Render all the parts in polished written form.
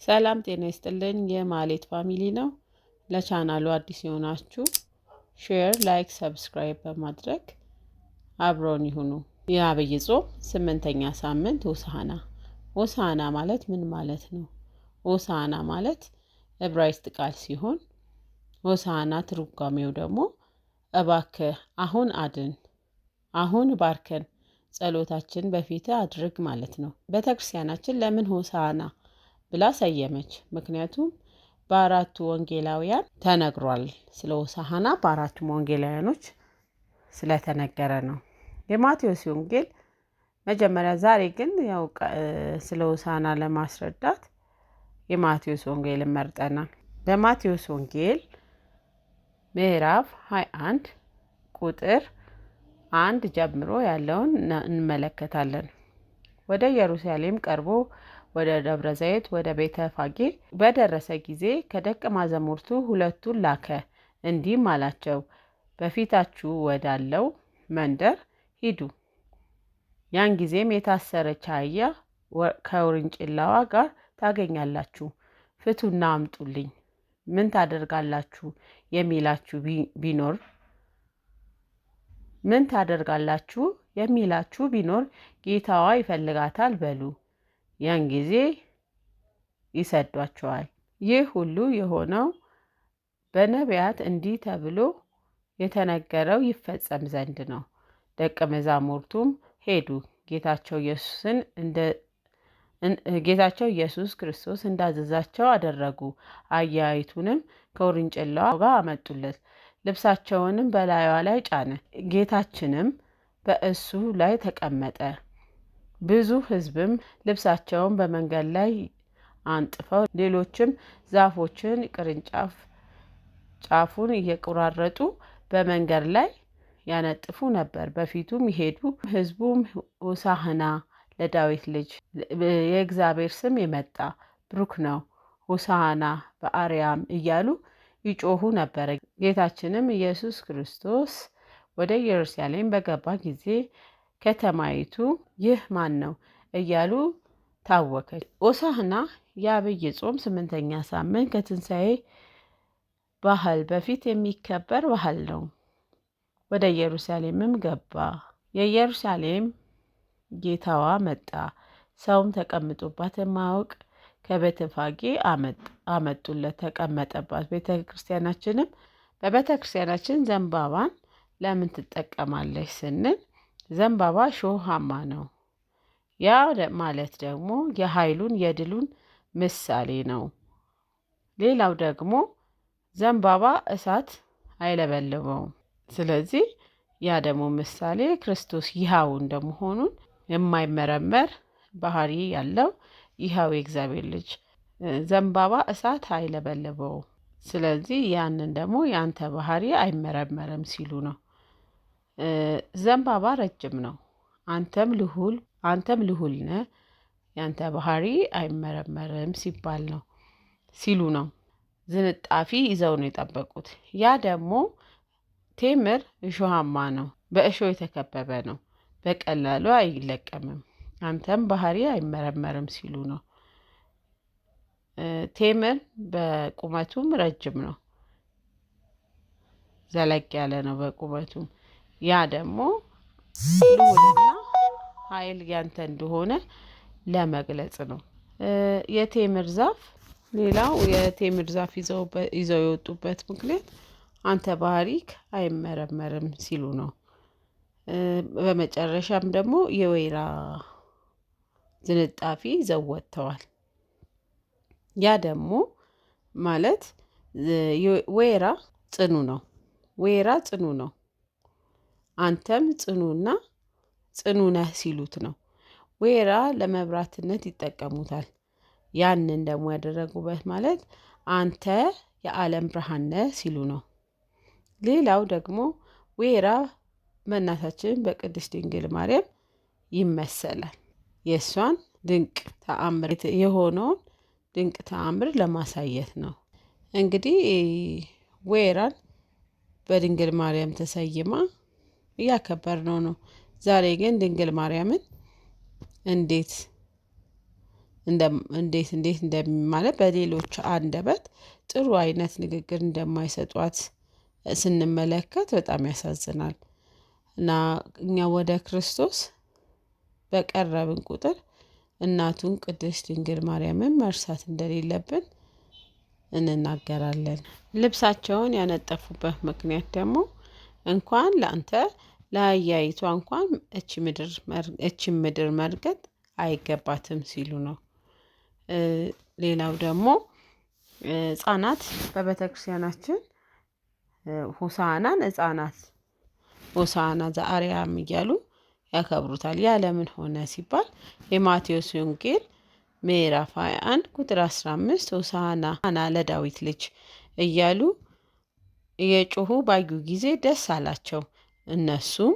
ሰላም ጤና ይስጥልኝ። የማሌት ፋሚሊ ነው። ለቻናሉ አዲስ የሆናችሁ ሼር፣ ላይክ፣ ሰብስክራይብ በማድረግ አብሮን ይሁኑ። የአብይ ጾም 8ኛ ሳምንት ሆሳዕና። ሆሳዕና ማለት ምን ማለት ነው? ሆሳዕና ማለት ዕብራይስጥ ቃል ሲሆን ሆሳዕና ትርጓሜው ደግሞ እባክህ አሁን አድን፣ አሁን ባርከን፣ ጸሎታችን በፊት አድርግ ማለት ነው። ቤተክርስቲያናችን ለምን ሆሳዕና ብላ ሰየመች? ምክንያቱም በአራቱ ወንጌላውያን ተነግሯል። ስለ ሆሳዕና በአራቱም ወንጌላውያኖች ስለተነገረ ነው። የማቴዎስ ወንጌል መጀመሪያ፣ ዛሬ ግን ያው ስለ ሆሳዕና ለማስረዳት የማቴዎስ ወንጌል መርጠናል። በማቴዎስ ወንጌል ምዕራፍ 21 ቁጥር 1 ጀምሮ ያለውን እንመለከታለን። ወደ ኢየሩሳሌም ቀርቦ ወደ ደብረ ዘይት ወደ ቤተ ፋጌ በደረሰ ጊዜ ከደቀ ማዛሙርቱ ሁለቱን ላከ፣ እንዲህም አላቸው፣ በፊታችሁ ወዳለው መንደር ሂዱ። ያን ጊዜም የታሰረች አህያ ከውርንጭላዋ ጋር ታገኛላችሁ፣ ፍቱና አምጡልኝ። ምን ታደርጋላችሁ የሚላችሁ ቢኖር ጌታዋ ይፈልጋታል በሉ። ያን ጊዜ ይሰዷቸዋል። ይህ ሁሉ የሆነው በነቢያት እንዲህ ተብሎ የተነገረው ይፈጸም ዘንድ ነው። ደቀ መዛሙርቱም ሄዱ፣ ጌታቸው ኢየሱስ ክርስቶስ እንዳዘዛቸው አደረጉ። አህያይቱንም ከውርንጭላዋ ጋር አመጡለት፣ ልብሳቸውንም በላዩዋ ላይ ጫነ። ጌታችንም በእሱ ላይ ተቀመጠ። ብዙ ሕዝብም ልብሳቸውን በመንገድ ላይ አንጥፈው ሌሎችም ዛፎችን ቅርንጫፍ ጫፉን እየቆራረጡ በመንገድ ላይ ያነጥፉ ነበር። በፊቱም ይሄዱ። ሕዝቡም ሆሳዕና ለዳዊት ልጅ፣ የእግዚአብሔር ስም የመጣ ብሩክ ነው፣ ሆሳዕና በአርያም እያሉ ይጮሁ ነበር። ጌታችንም ኢየሱስ ክርስቶስ ወደ ኢየሩሳሌም በገባ ጊዜ ከተማይቱ ይህ ማን ነው እያሉ ታወከች። ሆሳዕና የአብይ ጾም 8ኛ ሳምንት ከትንሣኤ ባህል በፊት የሚከበር ባህል ነው። ወደ ኢየሩሳሌምም ገባ። የኢየሩሳሌም ጌታዋ መጣ። ሰውም ተቀምጦባት የማያውቅ ከቤተ ፋጌ አመጡለት፣ ተቀመጠባት። በቤተ ክርስቲያናችን ዘንባባን ለምን ትጠቀማለች ስንል ዘንባባ ሾሃማ ነው። ያ ማለት ደግሞ የኃይሉን የድሉን ምሳሌ ነው። ሌላው ደግሞ ዘንባባ እሳት አይለበልበውም። ስለዚህ ያ ደግሞ ምሳሌ ክርስቶስ ይሃው እንደመሆኑን የማይመረመር ባህሪ ያለው ይሃው የእግዚአብሔር ልጅ፣ ዘንባባ እሳት አይለበልበውም። ስለዚህ ያንን ደግሞ የአንተ ባህሪ አይመረመርም ሲሉ ነው። ዘንባባ ረጅም ነው፣ አንተም ልሁል ነህ፣ ያንተ ባህሪ አይመረመርም ሲሉ ነው። ዝንጣፊ ይዘው ነው የጠበቁት። ያ ደግሞ ቴምር እሾሃማ ነው፣ በእሾህ የተከበበ ነው፣ በቀላሉ አይለቀምም፣ አንተም ባህሪ አይመረመርም ሲሉ ነው። ቴምር በቁመቱም ረጅም ነው፣ ዘለግ ያለ ነው በቁመቱም። ያ ደግሞ ልዑልና ኃይል ያንተ እንደሆነ ለመግለጽ ነው። የቴምር ዛፍ ሌላው የቴምር ዛፍ ይዘው የወጡበት ምክንያት አንተ ባህሪክ አይመረመርም ሲሉ ነው። በመጨረሻም ደግሞ የወይራ ዝንጣፊ ይዘው ወጥተዋል። ያ ደግሞ ማለት ወይራ ጽኑ ነው፣ አንተም ጽኑ ነህ ሲሉት ነው። ወይራ ለመብራትነት ይጠቀሙታል። ያንን ደግሞ ያደረጉበት ማለት አንተ የዓለም ብርሃን ነህ ሲሉ ነው። ሌላው ደግሞ ወይራ በእናታችን በቅድስት ድንግል ማርያም ይመሰላል። የእሷን ድንቅ ተአምር የሆነውን ድንቅ ተአምር ለማሳየት ነው። እንግዲህ ወይራን በድንግል ማርያም ተሰይማ እያከበርነው ነው። ዛሬ ግን ድንግል ማርያምን እንዴት እንዴት እንደማለት በሌሎች አንደበት ጥሩ አይነት ንግግር እንደማይሰጧት ስንመለከት በጣም ያሳዝናል። እና እኛ ወደ ክርስቶስ በቀረብን ቁጥር እናቱን ቅድስት ድንግል ማርያምን መርሳት እንደሌለብን እንናገራለን። ልብሳቸውን ያነጠፉበት ምክንያት ደግሞ እንኳን ለአንተ ለአህያይቷ እንኳን እቺ ምድር መርገጥ አይገባትም ሲሉ ነው። ሌላው ደግሞ ህጻናት በቤተ ክርስቲያናችን ሆሳዕናን ህጻናት ሆሳዕና ዘአርያም እያሉ ያከብሩታል። ያ ለምን ሆነ ሲባል የማቴዎስ ወንጌል ምዕራፍ 21 ቁጥር 15 ሆሳዕና ለዳዊት ልጅ እያሉ እየጮሁ ባዩ ጊዜ ደስ አላቸው። እነሱም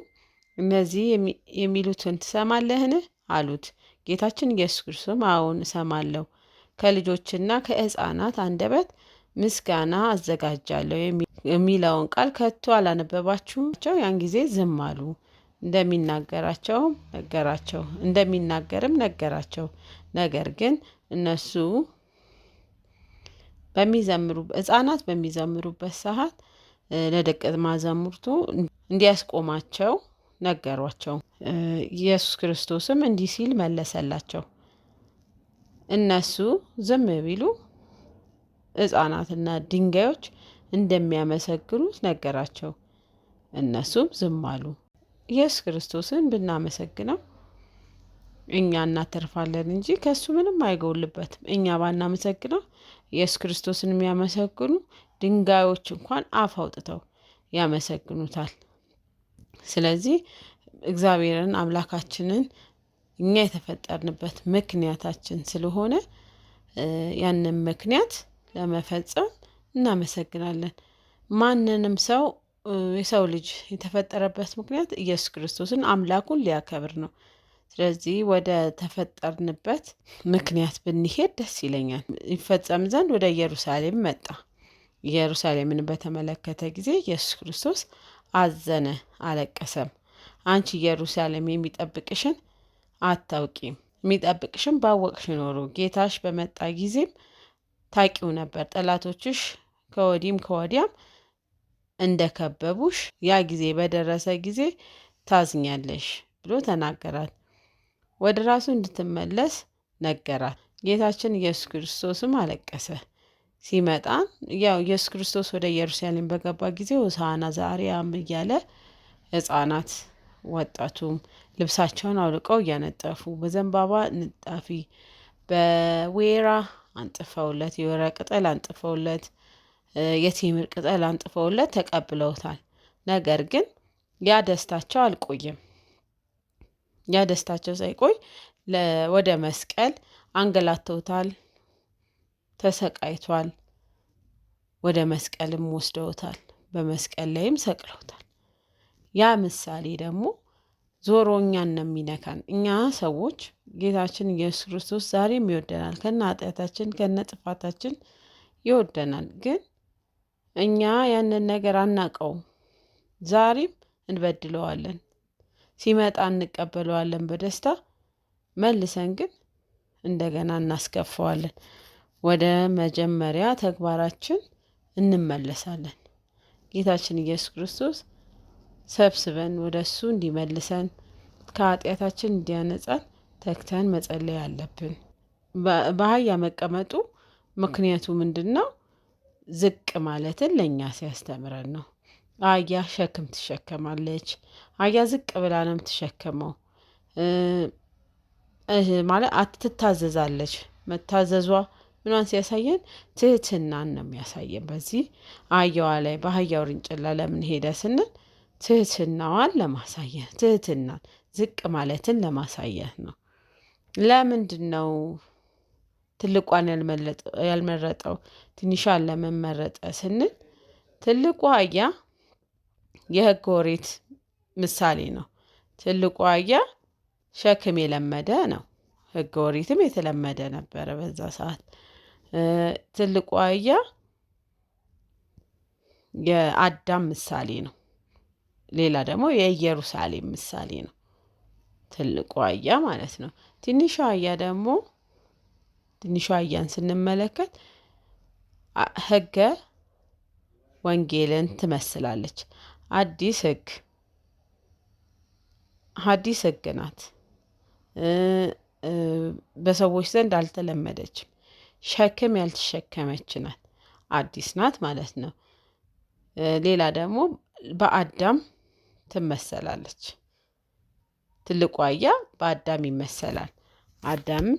እነዚህ የሚሉትን ትሰማለህን አሉት። ጌታችን ኢየሱስ ክርስቶስም አዎን እሰማለሁ፣ ከልጆችና ከህፃናት አንደበት ምስጋና አዘጋጃለሁ የሚለውን ቃል ከቶ አላነበባችሁም? ያን ጊዜ ዝም አሉ። እንደሚናገርም ነገራቸው። ነገር ግን እነሱ ህፃናት በሚዘምሩበት ሰዓት ለደቀ መዛሙርቱ እንዲያስቆማቸው ነገሯቸው። ኢየሱስ ክርስቶስም እንዲህ ሲል መለሰላቸው፣ እነሱ ዝም ቢሉ ህፃናትና ድንጋዮች እንደሚያመሰግኑት ነገራቸው። እነሱም ዝም አሉ። ኢየሱስ ክርስቶስን ብናመሰግነው እኛ እናተርፋለን እንጂ ከሱ ምንም አይጎልበትም። እኛ ባናመሰግነው ኢየሱስ ክርስቶስን የሚያመሰግኑ ድንጋዮች እንኳን አፍ አውጥተው ያመሰግኑታል። ስለዚህ እግዚአብሔርን አምላካችንን እኛ የተፈጠርንበት ምክንያታችን ስለሆነ ያንን ምክንያት ለመፈጸም እናመሰግናለን። ማንንም ሰው የሰው ልጅ የተፈጠረበት ምክንያት ኢየሱስ ክርስቶስን አምላኩን ሊያከብር ነው። ስለዚህ ወደ ተፈጠርንበት ምክንያት ብንሄድ ደስ ይለኛል። ይፈጸም ዘንድ ወደ ኢየሩሳሌም መጣ። ኢየሩሳሌምን በተመለከተ ጊዜ ኢየሱስ ክርስቶስ አዘነ፣ አለቀሰም። አንቺ ኢየሩሳሌም የሚጠብቅሽን አታውቂም፣ የሚጠብቅሽን ባወቅሽ ኖሮ ጌታሽ በመጣ ጊዜም ታቂው ነበር፣ ጠላቶችሽ ከወዲህም ከወዲያም እንደከበቡሽ ያ ጊዜ በደረሰ ጊዜ ታዝኛለሽ ብሎ ተናገራት። ወደ ራሱ እንድትመለስ ነገራት። ጌታችን ኢየሱስ ክርስቶስም አለቀሰ። ሲመጣ ያው ኢየሱስ ክርስቶስ ወደ ኢየሩሳሌም በገባ ጊዜ ሆሳዕና ዘአርያም እያለ ህፃናት ወጣቱም ልብሳቸውን አውልቀው እያነጠፉ በዘንባባ ንጣፊ በወይራ አንጥፈውለት የወይራ ቅጠል አንጥፈውለት የቴምር ቅጠል አንጥፈውለት ተቀብለውታል። ነገር ግን ያ ደስታቸው አልቆየም። ያ ደስታቸው ሳይቆይ ወደ መስቀል አንገላተውታል፣ ተሰቃይቷል። ወደ መስቀልም ወስደውታል፣ በመስቀል ላይም ሰቅለውታል። ያ ምሳሌ ደግሞ ዞሮ እኛን ነው የሚነካን። እኛ ሰዎች ጌታችን ኢየሱስ ክርስቶስ ዛሬም ይወደናል፣ ከነ ኃጢአታችን ከነ ጥፋታችን ይወደናል። ግን እኛ ያንን ነገር አናውቀውም። ዛሬም እንበድለዋለን፣ ሲመጣ እንቀበለዋለን በደስታ መልሰን ግን እንደገና እናስከፈዋለን። ወደ መጀመሪያ ተግባራችን እንመለሳለን። ጌታችን ኢየሱስ ክርስቶስ ሰብስበን ወደ እሱ እንዲመልሰን ከኃጢአታችን እንዲያነጻን ተግተን መጸለይ አለብን። በአህያ መቀመጡ ምክንያቱ ምንድን ነው? ዝቅ ማለትን ለእኛ ሲያስተምረን ነው። አህያ ሸክም ትሸከማለች። አህያ ዝቅ ብላ ነው የምትሸከመው። ማለት ትታዘዛለች። መታዘዟ ምኗን ሲያሳየን? ትህትናን ነው የሚያሳየን። በዚህ አህያዋ ላይ በአህያው ውርንጭላ ለምን ሄደ ስንል ትህትናዋን ለማሳየት፣ ትህትናን ዝቅ ማለትን ለማሳየት ነው። ለምንድን ነው ትልቋን ያልመረጠው? ትንሿን ለምን መረጠ ስንል ትልቁ አህያ የሕግ ኦሪት ምሳሌ ነው። ትልቁ አህያ ሸክም የለመደ ነው። ሕግ ኦሪትም የተለመደ ነበረ በዛ ሰዓት። ትልቁ አህያ የአዳም ምሳሌ ነው። ሌላ ደግሞ የኢየሩሳሌም ምሳሌ ነው። ትልቁ አህያ ማለት ነው። ትንሿ አህያ ደግሞ ትንሿ አህያን ስንመለከት ሕገ ወንጌልን ትመስላለች። ሐዲስ ሕግ ናት። በሰዎች ዘንድ አልተለመደችም። ሸክም ያልተሸከመች ናት። አዲስ ናት ማለት ነው። ሌላ ደግሞ በአዳም ትመሰላለች። ትልቁ አህያ በአዳም ይመሰላል። አዳምን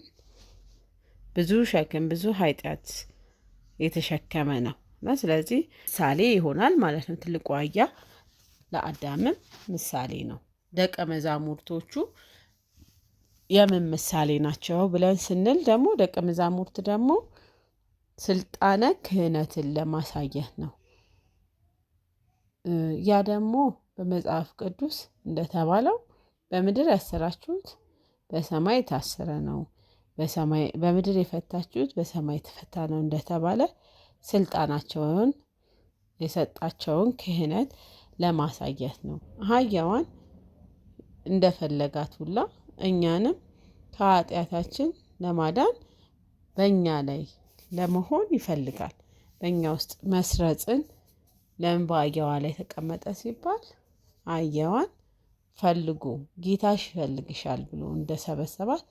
ብዙ ሸክም ብዙ ኃጢአት የተሸከመ ነው እና ስለዚህ ምሳሌ ይሆናል ማለት ነው። ትልቁ አህያ ለአዳምም ምሳሌ ነው። ደቀ መዛሙርቶቹ የምን ምሳሌ ናቸው ብለን ስንል ደግሞ ደቀ መዛሙርት ደግሞ ስልጣነ ክህነትን ለማሳየት ነው። ያ ደግሞ በመጽሐፍ ቅዱስ እንደተባለው በምድር ያሰራችሁት በሰማይ የታሰረ ነው፣ በምድር የፈታችሁት በሰማይ የተፈታ ነው እንደተባለ ስልጣናቸውን የሰጣቸውን ክህነት ለማሳየት ነው። አህያዋን እንደፈለጋት ሁላ እኛንም ከኃጢአታችን ለማዳን በእኛ ላይ ለመሆን ይፈልጋል። በእኛ ውስጥ መስረጽን ለምን በአህያዋ ላይ ተቀመጠ ሲባል አህያዋን ፈልጉ ጌታሽ ይፈልግሻል ብሎ እንደሰበሰባት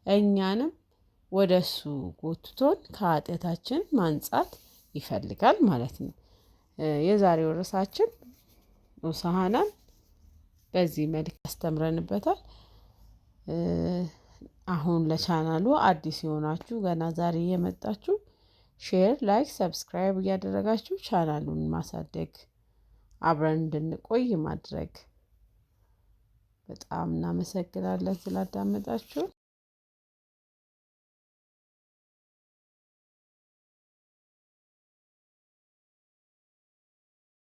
እኛንም ወደ እሱ ጎትቶን ከኃጢአታችን ማንጻት ይፈልጋል ማለት ነው። የዛሬው ርዕሳችን ሆሳዕናን በዚህ መልክ አስተምረንበታል። አሁን ለቻናሉ አዲስ የሆናችሁ ገና ዛሬ የመጣችሁ ሼር፣ ላይክ፣ ሰብስክራይብ እያደረጋችሁ ቻናሉን ማሳደግ አብረን እንድንቆይ ማድረግ። በጣም እናመሰግናለን ስላዳመጣችሁ።